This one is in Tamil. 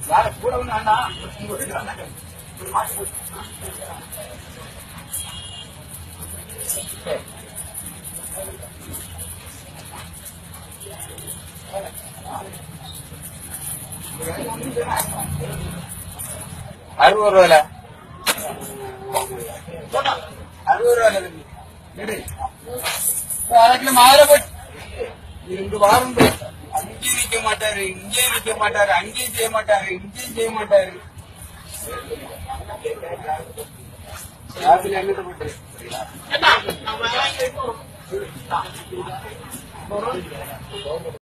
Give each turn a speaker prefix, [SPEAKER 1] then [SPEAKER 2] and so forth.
[SPEAKER 1] வேற கூட ஒண்ணு வேண்டாம். ₹60 ₹60 அதுக்குள்ள மாலை போட்டு 2 வாரம் அங்கேயும் நிக்க மாட்டாரு, இங்கேயும் நிக்க மாட்டாரு, அங்கேயும் செய்ய மாட்டாரு, இங்கேயும் செய்ய மாட்டாரு. என்ன